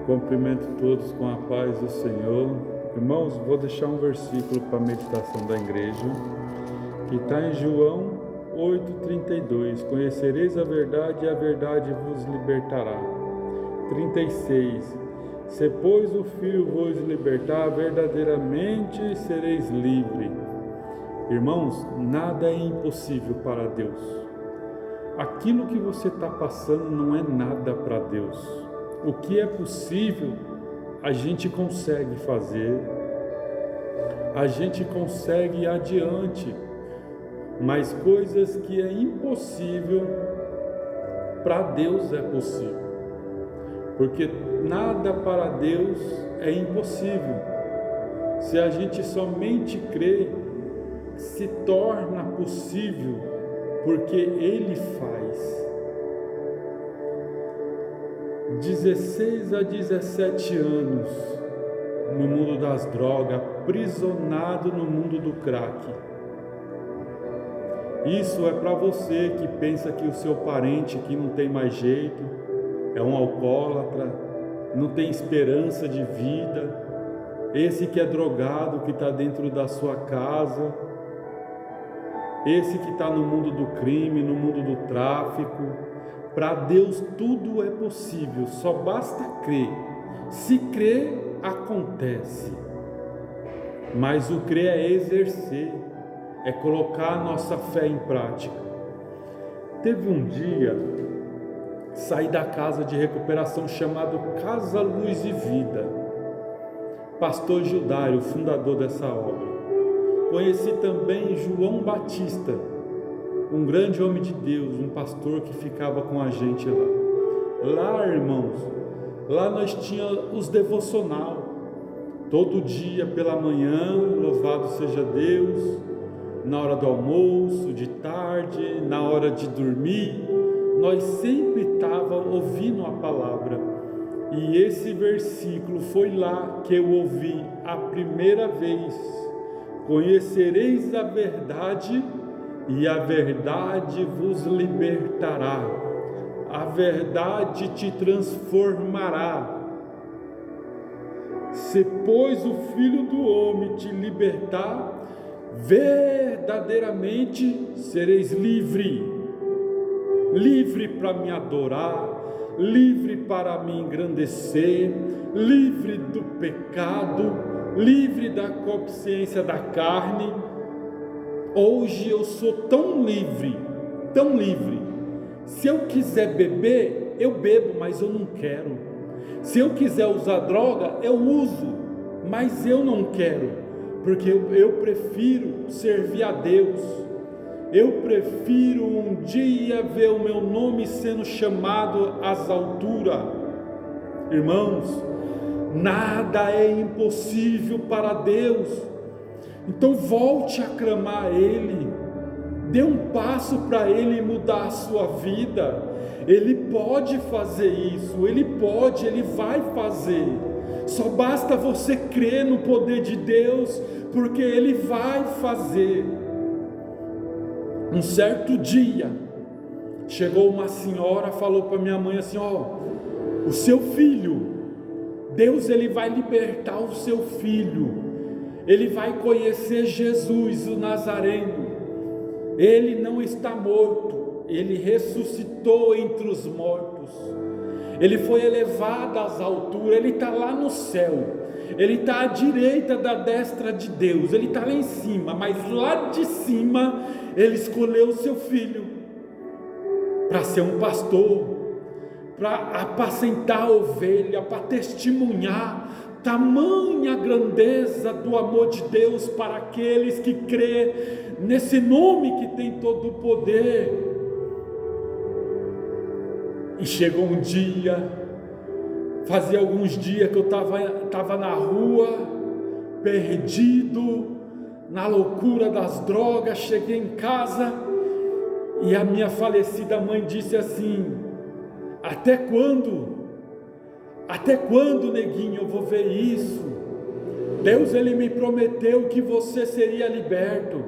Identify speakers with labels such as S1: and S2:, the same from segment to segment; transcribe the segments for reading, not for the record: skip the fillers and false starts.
S1: Cumprimento todos com a paz do Senhor. Irmãos, vou deixar um versículo para a meditação da igreja, que está em João 8,32. Conhecereis a verdade e a verdade vos libertará. 36. Se, pois, o Filho vos libertar, verdadeiramente sereis livres. Irmãos, nada é impossível para Deus. Aquilo que você está passando não é nada para Deus. O que é possível, a gente consegue fazer, a gente consegue ir adiante, mas coisas que é impossível, para Deus é possível, porque nada para Deus é impossível. Se a gente somente crê, se torna possível, porque Ele faz. 16 a 17 anos no mundo das drogas, aprisionado no mundo do crack. Isso é para você que pensa que o seu parente que não tem mais jeito, é um alcoólatra, não tem esperança de vida, esse que é drogado, que está dentro da sua casa, esse que está no mundo do crime, no mundo do tráfico. Para Deus tudo é possível, só basta crer. Se crer, acontece. Mas o crer é exercer, é colocar a nossa fé em prática. Teve um dia, saí da casa de recuperação chamado Casa Luz e Vida. Pastor Gildário, o fundador dessa obra. Conheci também João Batista, um grande homem de Deus, um pastor que ficava com a gente lá. Lá, irmãos, lá nós tínhamos os devocional, todo dia pela manhã, louvado seja Deus, na hora do almoço, de tarde, na hora de dormir, nós sempre estávamos ouvindo a palavra. E esse versículo foi lá que eu ouvi a primeira vez: conhecereis a verdade e a verdade vos libertará, a verdade te transformará. Se, pois, o Filho do Homem te libertar, verdadeiramente sereis livre, livre para me adorar, livre para me engrandecer, livre do pecado, livre da consciência da carne. Hoje eu sou tão livre, tão livre. Se eu quiser beber, eu bebo, mas eu não quero. Se eu quiser usar droga, eu uso, mas eu não quero, porque eu prefiro servir a Deus. Eu prefiro um dia ver o meu nome sendo chamado às alturas. Irmãos, nada é impossível para Deus. Então volte a clamar a Ele, dê um passo para Ele mudar a sua vida. Ele pode fazer isso, Ele pode, Ele vai fazer. Só basta você crer no poder de Deus, porque Ele vai fazer. Um certo dia, chegou uma senhora, falou para minha mãe assim: o seu filho, Deus Ele vai libertar o seu filho. Ele vai conhecer Jesus, o Nazareno. Ele não está morto, Ele ressuscitou entre os mortos. Ele foi elevado às alturas, Ele está lá no céu. Ele está à direita da destra de Deus, Ele está lá em cima. Mas lá de cima, Ele escolheu o seu filho para ser um pastor, para apacentar a ovelha, para testemunhar tamanha grandeza do amor de Deus para aqueles que crê nesse nome que tem todo o poder. E chegou um dia, fazia alguns dias que eu estava na rua, perdido, na loucura das drogas. Cheguei em casa e a minha falecida mãe disse assim: até quando, neguinho, eu vou ver isso? Deus, Ele me prometeu que você seria liberto,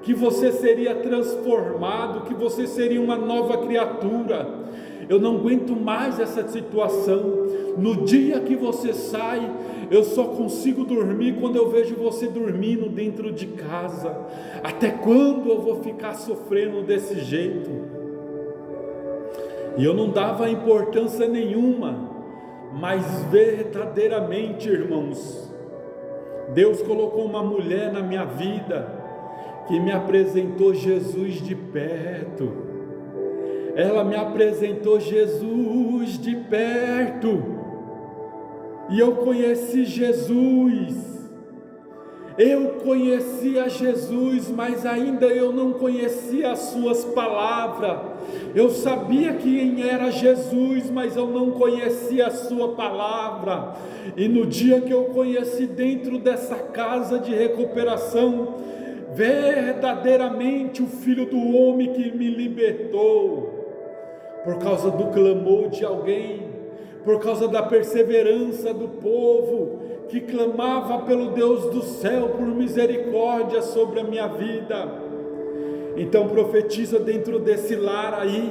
S1: que você seria transformado, que você seria uma nova criatura. Eu não aguento mais essa situação. No dia que você sai, eu só consigo dormir quando eu vejo você dormindo dentro de casa. Até quando eu vou ficar sofrendo desse jeito? E eu não dava importância nenhuma, mas verdadeiramente, irmãos, Deus colocou uma mulher na minha vida que me apresentou Jesus de perto. Ela me apresentou Jesus de perto. E eu conheci Jesus. Eu conhecia Jesus, mas ainda eu não conhecia as suas palavras. Eu sabia quem era Jesus, mas eu não conhecia a sua palavra. E no dia que eu conheci dentro dessa casa de recuperação, verdadeiramente o Filho do Homem que me libertou, por causa do clamor de alguém, por causa da perseverança do povo, que clamava pelo Deus do céu, por misericórdia sobre a minha vida. Então profetiza dentro desse lar aí,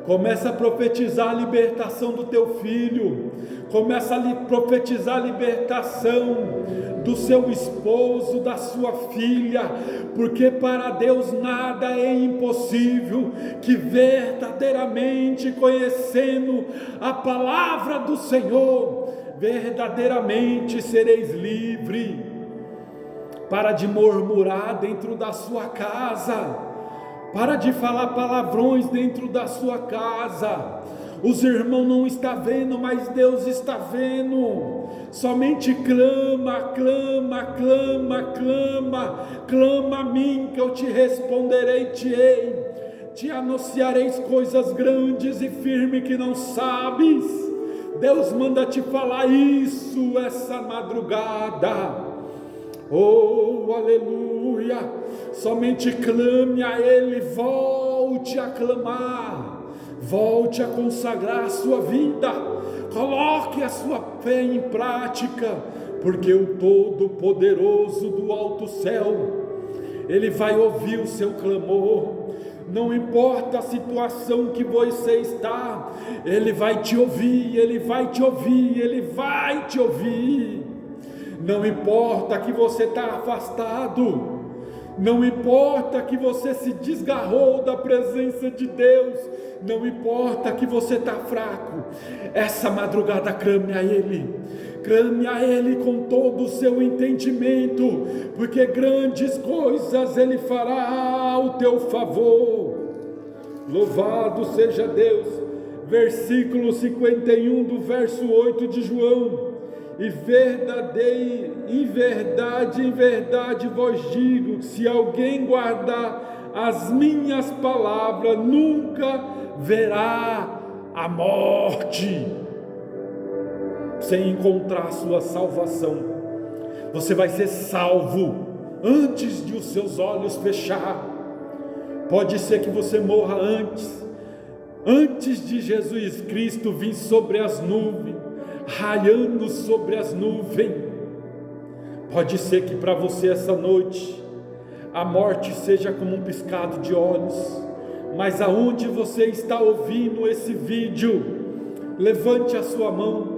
S1: começa a profetizar a libertação do teu filho, começa a profetizar a libertação do seu esposo, da sua filha, porque para Deus nada é impossível, que verdadeiramente conhecendo a palavra do Senhor, verdadeiramente sereis livres. Para de murmurar dentro da sua casa, para de falar palavrões dentro da sua casa. Os irmãos não estão vendo, mas Deus está vendo. Somente clama, clama, clama, clama, clama a mim que eu te responderei, te anunciarei coisas grandes e firmes que não sabes. Deus manda te falar isso essa madrugada. Oh, aleluia! Somente clame a Ele, volte a clamar, volte a consagrar a sua vida, coloque a sua fé em prática, porque o Todo-Poderoso do alto céu, Ele vai ouvir o seu clamor. Não importa a situação que você está, Ele vai te ouvir, Ele vai te ouvir, Ele vai te ouvir. Não importa que você está afastado, não importa que você se desgarrou da presença de Deus, não importa que você está fraco, essa madrugada clame a Ele com todo o seu entendimento, porque grandes coisas Ele fará ao teu favor. Louvado seja Deus. Versículo 51 do verso 8 de João: em verdade vos digo, se alguém guardar as minhas palavras, nunca verá a morte. Sem encontrar a sua salvação, você vai ser salvo antes de os seus olhos fechar. Pode ser que você morra antes de Jesus Cristo vir sobre as nuvens, raiando sobre as nuvens. Pode ser que para você essa noite a morte seja como um piscado de olhos, mas aonde você está ouvindo esse vídeo, levante a sua mão,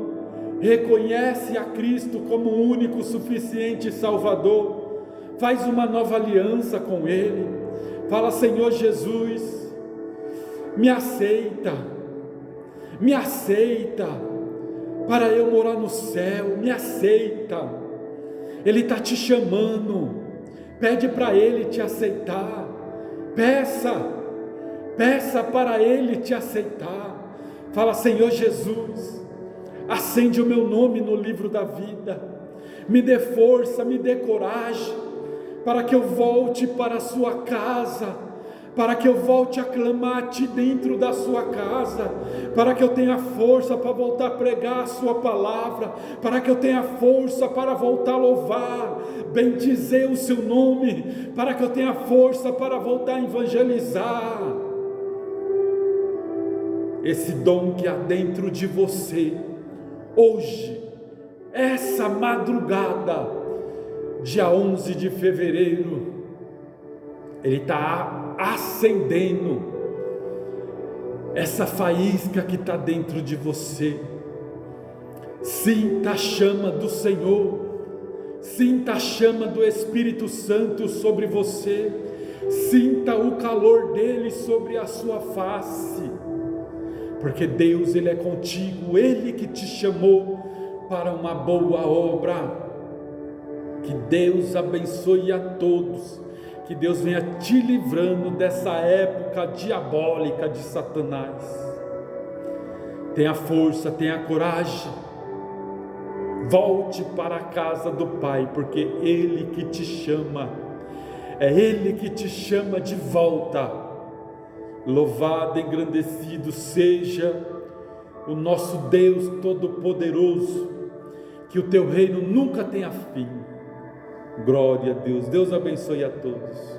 S1: reconhece a Cristo como o único suficiente Salvador, faz uma nova aliança com Ele, fala: Senhor Jesus, me aceita para eu morar no céu, me aceita. Ele está te chamando, pede para Ele te aceitar, peça para Ele te aceitar. Fala: Senhor Jesus, acende o meu nome no livro da vida, me dê força, me dê coragem, para que eu volte para a sua casa, para que eu volte a clamar a Ti dentro da sua casa, para que eu tenha força para voltar a pregar a Sua palavra, para que eu tenha força para voltar a louvar, bendizer o Seu nome, para que eu tenha força para voltar a evangelizar. Esse dom que há dentro de você, hoje, essa madrugada, dia 11 de fevereiro, ele está acendendo essa faísca que está dentro de você. Sinta a chama do Senhor, sinta a chama do Espírito Santo sobre você, sinta o calor dele sobre a sua face, porque Deus, Ele é contigo, Ele que te chamou para uma boa obra. Que Deus abençoe a todos, que Deus venha te livrando dessa época diabólica de Satanás. Tenha força, tenha coragem, volte para a casa do Pai, porque Ele que te chama, é Ele que te chama de volta. Louvado, engrandecido seja o nosso Deus Todo-Poderoso, que o teu reino nunca tenha fim. Glória a Deus. Deus abençoe a todos.